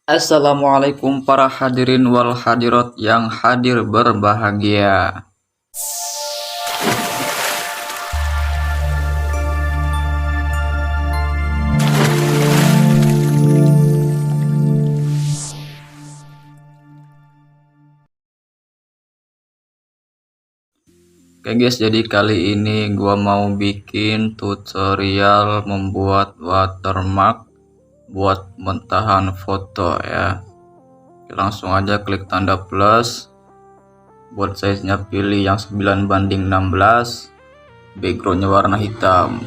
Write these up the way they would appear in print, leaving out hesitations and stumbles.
Assalamualaikum para hadirin wal hadirat yang hadir berbahagia. Oke guys, jadi kali ini gua mau bikin tutorial membuat watermark buat mentahan foto ya. Langsung aja klik tanda plus, buat size-nya pilih yang 9:16, backgroundnya warna hitam.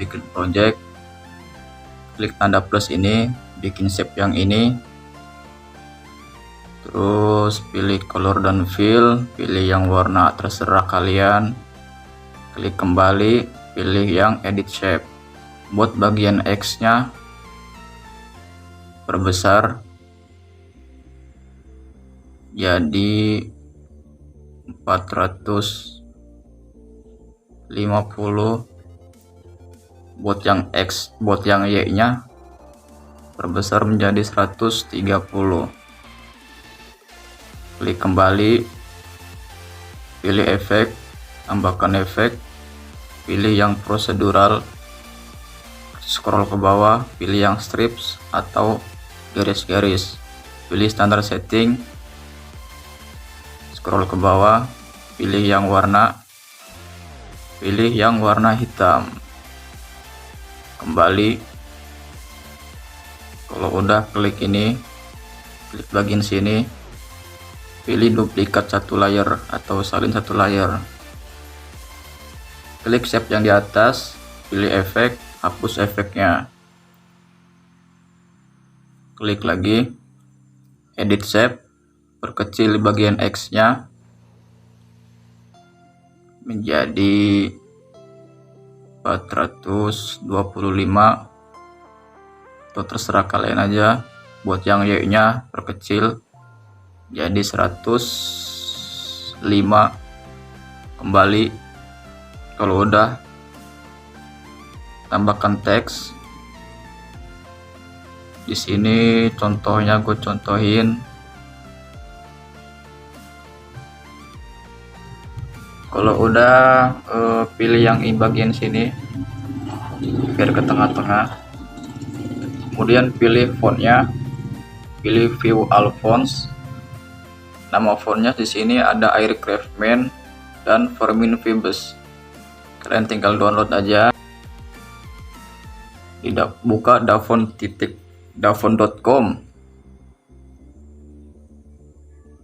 Bikin project, klik tanda plus ini, bikin shape yang ini, terus pilih color dan fill, pilih yang warna terserah kalian, klik kembali, pilih yang edit shape. Buat bagian X nya perbesar jadi 450. Buat yang X, buat yang Y nya perbesar menjadi 130. Klik kembali, pilih efek, tambahkan efek, pilih yang prosedural, scroll ke bawah, pilih yang strips atau garis-garis, pilih standar setting, scroll ke bawah, pilih yang warna, pilih yang warna hitam, kembali. Kalau udah klik ini, klik bagian sini, pilih duplikat satu layer atau salin satu layer, klik shape yang di atas, pilih efek, hapus efeknya, klik lagi edit shape, perkecil bagian X nya menjadi 425 atau terserah kalian aja. Buat yang Y nya perkecil jadi 105, kembali. Kalau udah, tambahkan teks. Di sini contohnya gue contohin. Kalau udah pilih yang di bagian sini biar ke tengah-tengah. Kemudian pilih fontnya, pilih view all fonts. Nama fontnya di sini ada Aircraftman dan Firmin Vibes. Kalian tinggal download aja. Buka davon.com.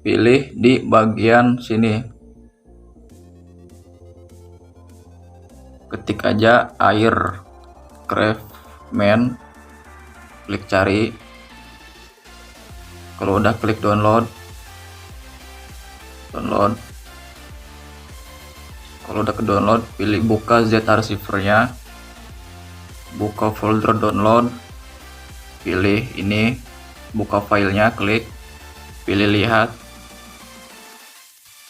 Pilih di bagian sini. Ketik aja Aircraftman. Klik cari. Kalau udah klik download. Kalau udah ke download, pilih buka Z-Archiver-nya, buka folder download, pilih ini, buka filenya, klik, pilih lihat,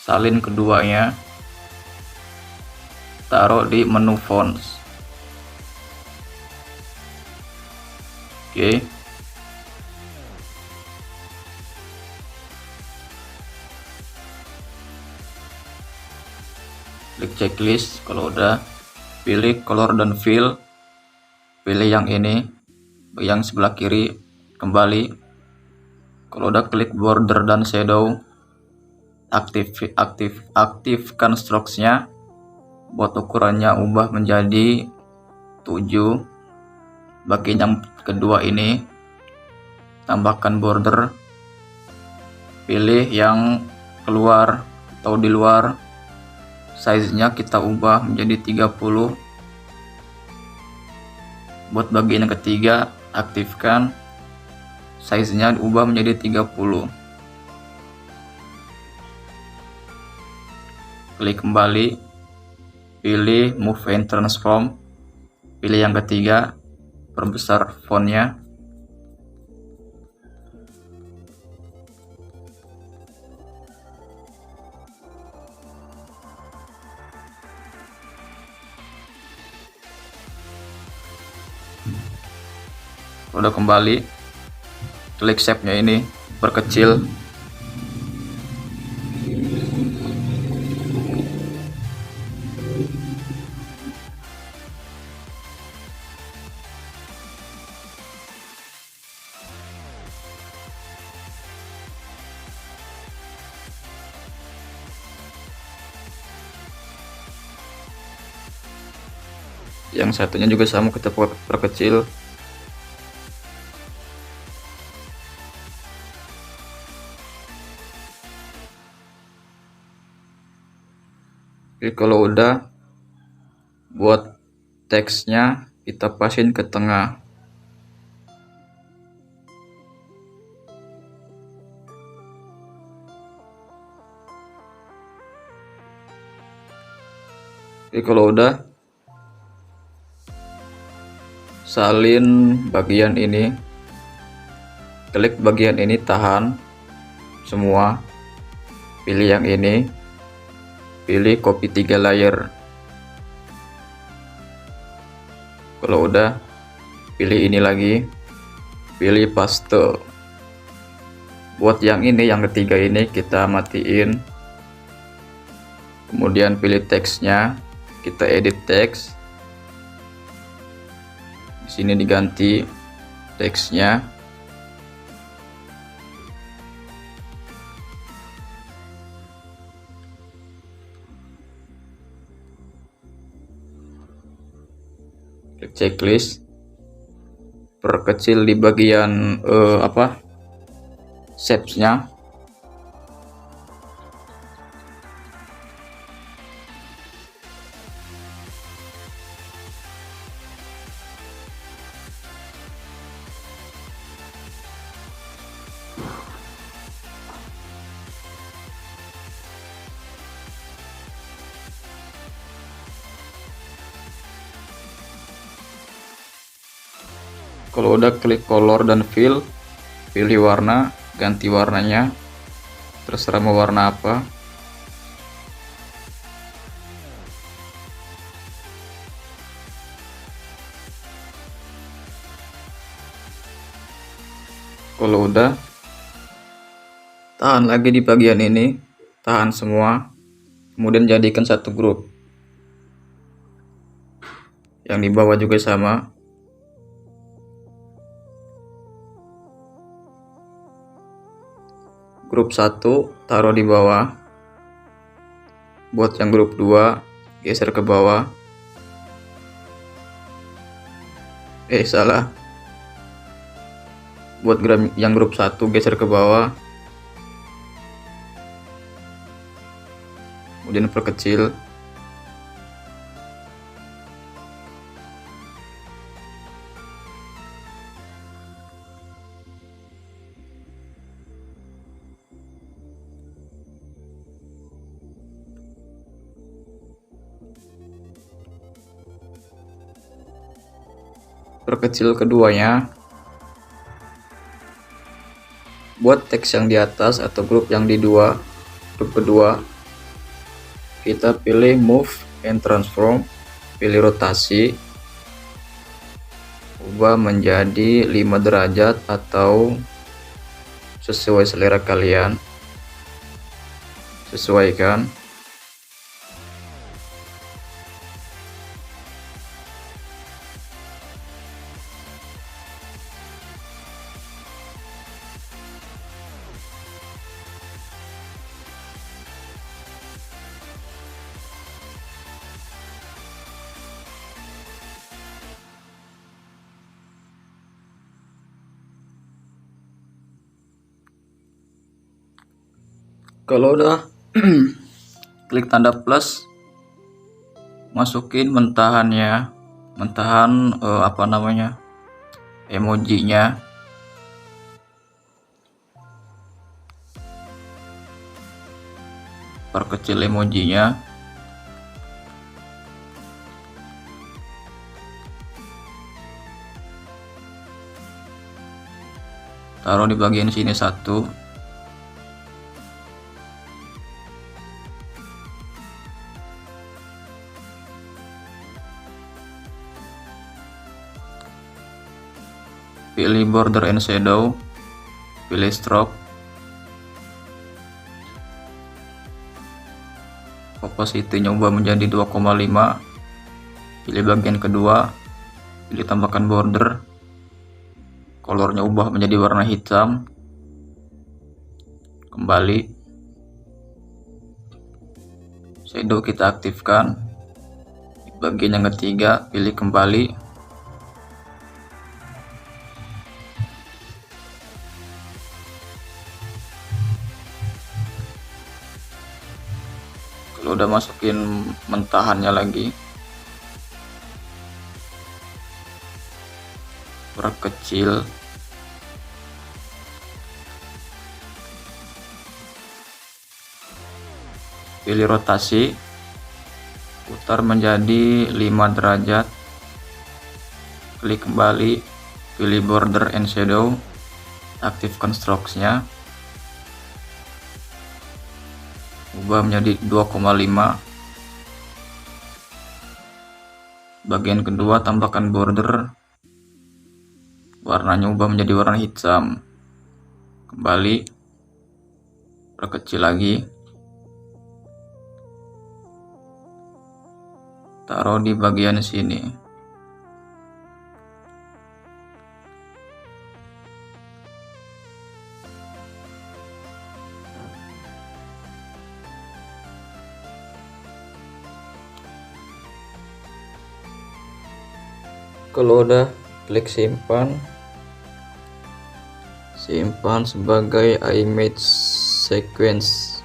salin keduanya, taruh di menu fonts. Oke. Klik checklist. Kalau udah, pilih color dan fill, pilih yang ini, yang sebelah kiri, kembali. Kalau udah klik border dan shadow, aktifkan strokes-nya. Buat ukurannya ubah menjadi 7. Bagian yang kedua ini tambahkan border, pilih yang keluar atau di luar, size-nya kita ubah menjadi 30. Buat bagian yang ketiga, aktifkan, size-nya diubah menjadi 30. Klik kembali, pilih move and transform, pilih yang ketiga, perbesar fontnya. Udah kembali, klik shape-nya ini, perkecil. Yang satunya juga sama, kita perkecil. Oke, kalau udah, buat teksnya kita pasin ke tengah. Oke, kalau udah, salin bagian ini, klik bagian ini, tahan semua, pilih yang ini, pilih copy 3 layer. Kalau udah, pilih ini lagi, pilih paste. Buat yang ini, yang ketiga ini kita matiin. Kemudian pilih teksnya, kita edit teks. Di sini diganti teksnya. Klik checklist, perkecil di bagian shapes-nya. Kalau udah, klik color dan fill, pilih warna, ganti warnanya, terserah mau warna apa. Kalau udah, tahan lagi di bagian ini, tahan semua, kemudian jadikan satu grup. Yang di bawah juga sama. Grup 1 taruh di bawah. Buat yang grup 2 geser ke bawah. Salah. Buat yang grup 1 geser ke bawah. Kemudian perkecil. Perkecil keduanya. Buat teks yang di atas atau grup yang di grup kedua, kita pilih move and transform, pilih rotasi, ubah menjadi 5 derajat atau sesuai selera kalian, sesuaikan. Kalau udah, klik tanda plus, masukin mentahan emojinya. Perkecil emojinya. Taruh di bagian sini satu. Pilih border and shadow, pilih stroke, opacity-nya ubah menjadi 2,5, pilih bagian kedua, pilih tambahkan border, colornya ubah menjadi warna hitam, kembali, shadow kita aktifkan, di bagian yang ketiga pilih kembali, kalau udah masukin mentahannya lagi, perkecil, pilih rotasi, putar menjadi 5 derajat, klik kembali, pilih border and shadow, aktifkan strokes-nya, ubah menjadi 2,5, bagian kedua tambahkan border, warnanya ubah menjadi warna hitam, kembali, perkecil lagi, taruh di bagian sini. Kalau udah, klik simpan sebagai image sequence,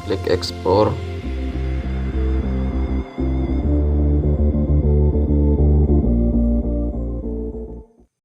klik ekspor.